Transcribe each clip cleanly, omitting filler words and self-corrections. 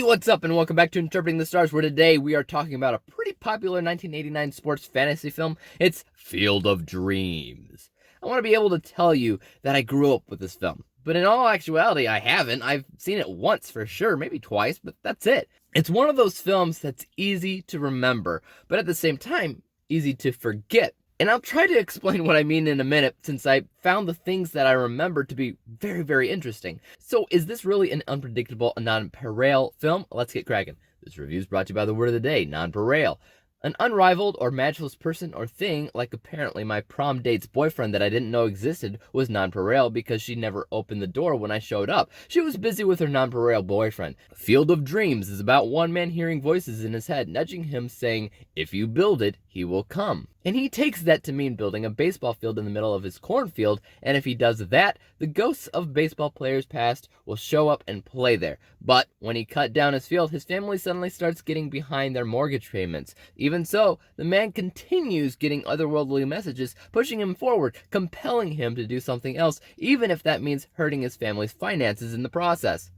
What's up, and welcome back to Interpreting the Stars, where today we are talking about a pretty popular 1989 sports fantasy film. It's Field of Dreams. I want to be able to tell you that I grew up with this film, but in all actuality, I haven't. I've seen it once for sure, maybe twice, but that's it. It's one of those films that's easy to remember, but at the same time, easy to forget. And I'll try to explain what I mean in a minute, since I found the things that I remember to be very, very interesting. So is this really an unpredictable, nonpareil film? Let's get cracking. This review is brought to you by the word of the day, nonpareil. An unrivaled or matchless person or thing, like apparently my prom date's boyfriend that I didn't know existed, was nonpareil because she never opened the door when I showed up. She was busy with her nonpareil boyfriend. Field of Dreams is about one man hearing voices in his head, nudging him saying, "If you build it, he will come." And he takes that to mean building a baseball field in the middle of his cornfield, and if he does that, the ghosts of baseball players past will show up and play there. But when he cut down his field, his family suddenly starts getting behind their mortgage payments. Even so, the man continues getting otherworldly messages, pushing him forward, compelling him to do something else, even if that means hurting his family's finances in the process.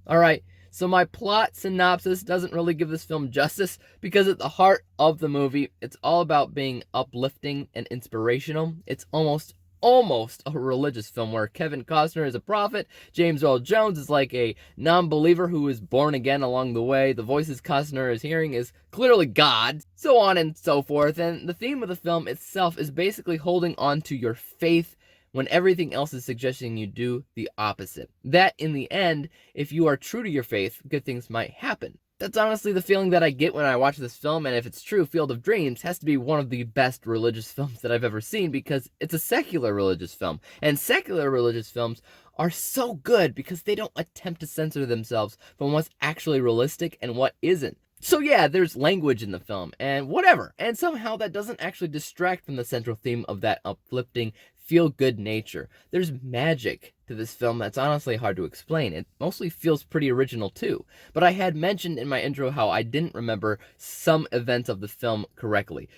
Alright, so my plot synopsis doesn't really give this film justice, because at the heart of the movie, it's all about being uplifting and inspirational. It's almost a religious film where Kevin Costner is a prophet, James Earl Jones is like a non-believer who is born again along the way, the voices Costner is hearing is clearly God, so on and so forth, and the theme of the film itself is basically holding on to your faith when everything else is suggesting you do the opposite. That, in the end, if you are true to your faith, good things might happen. That's honestly the feeling that I get when I watch this film, and if it's true, Field of Dreams has to be one of the best religious films that I've ever seen, because it's a secular religious film. And secular religious films are so good because they don't attempt to censor themselves from what's actually realistic and what isn't. So yeah, there's language in the film, and whatever. And somehow that doesn't actually distract from the central theme of that uplifting, feel-good nature. There's magic to this film that's honestly hard to explain. It mostly feels pretty original too. But I had mentioned in my intro how I didn't remember some events of the film correctly.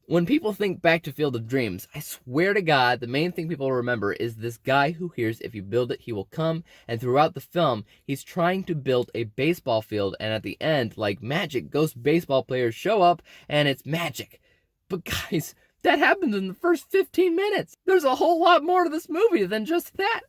When people think back to Field of Dreams, I swear to God, the main thing people remember is this guy who hears if you build it, he will come, and throughout the film, he's trying to build a baseball field, and at the end, like magic, ghost baseball players show up, and it's magic. But guys, that happens in the first 15 minutes. There's a whole lot more to this movie than just that.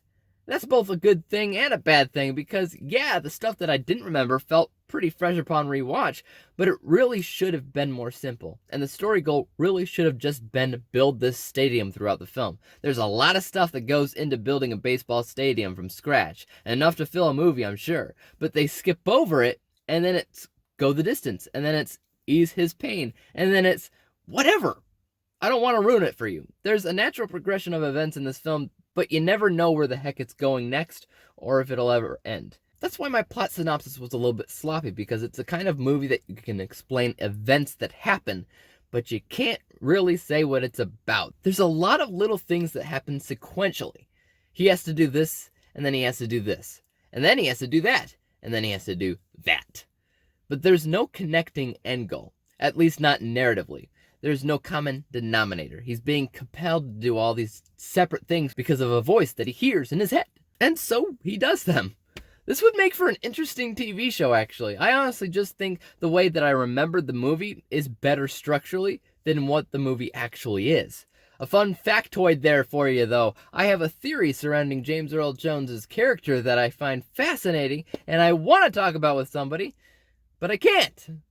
That's both a good thing and a bad thing, because yeah, the stuff that I didn't remember felt pretty fresh upon rewatch, but it really should have been more simple, and the story goal really should have just been to build this stadium throughout the film. There's a lot of stuff that goes into building a baseball stadium from scratch, and enough to fill a movie, I'm sure, but they skip over it, and then it's go the distance, and then it's ease his pain, and then it's whatever. I don't want to ruin it for you. There's a natural progression of events in this film, but you never know where the heck it's going next, or if it'll ever end. That's why my plot synopsis was a little bit sloppy, because it's the kind of movie that you can explain events that happen, but you can't really say what it's about. There's a lot of little things that happen sequentially. He has to do this, and then he has to do this, and then he has to do that, and then he has to do that. But there's no connecting end goal, at least not narratively. There's no common denominator. He's being compelled to do all these separate things because of a voice that he hears in his head. And so he does them. This would make for an interesting TV show, actually. I honestly just think the way that I remembered the movie is better structurally than what the movie actually is. A fun factoid there for you, though. I have a theory surrounding James Earl Jones' character that I find fascinating, and I want to talk about with somebody, but I can't.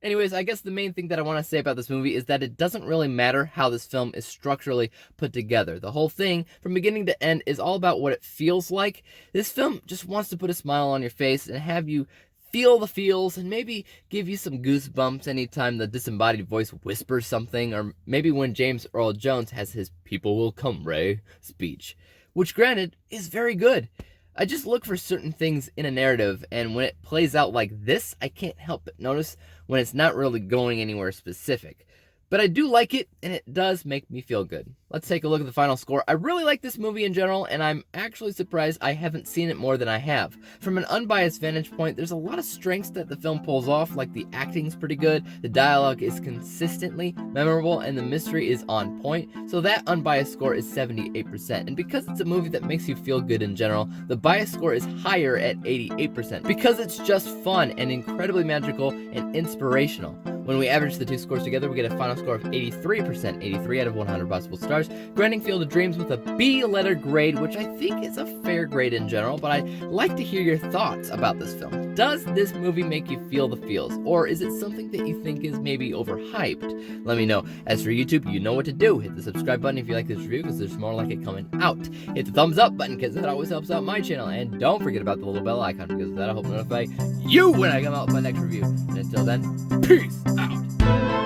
Anyways, I guess the main thing that I want to say about this movie is that it doesn't really matter how this film is structurally put together. The whole thing, from beginning to end, is all about what it feels like. This film just wants to put a smile on your face and have you feel the feels, and maybe give you some goosebumps anytime the disembodied voice whispers something, or maybe when James Earl Jones has his "people will come, Ray" speech, which granted is very good. I just look for certain things in a narrative, and when it plays out like this, I can't help but notice when it's not really going anywhere specific. But I do like it, and it does make me feel good. Let's take a look at the final score. I really like this movie in general, and I'm actually surprised I haven't seen it more than I have. From an unbiased vantage point, there's a lot of strengths that the film pulls off, like the acting's pretty good, the dialogue is consistently memorable, and the mystery is on point, so that unbiased score is 78%. And because it's a movie that makes you feel good in general, the biased score is higher at 88%, because it's just fun and incredibly magical and inspirational. When we average the two scores together, we get a final score of 83%, 83 out of 100 possible stars, granting Field of Dreams with a B letter grade, which I think is a fair grade in general, but I'd like to hear your thoughts about this film. Does this movie make you feel the feels, or is it something that you think is maybe overhyped? Let me know. As for YouTube, you know what to do. Hit the subscribe button if you like this review, because there's more like it coming out. Hit the thumbs up button, because that always helps out my channel, and don't forget about the little bell icon, because that'll help notify you when I come out with my next review. And until then, peace out!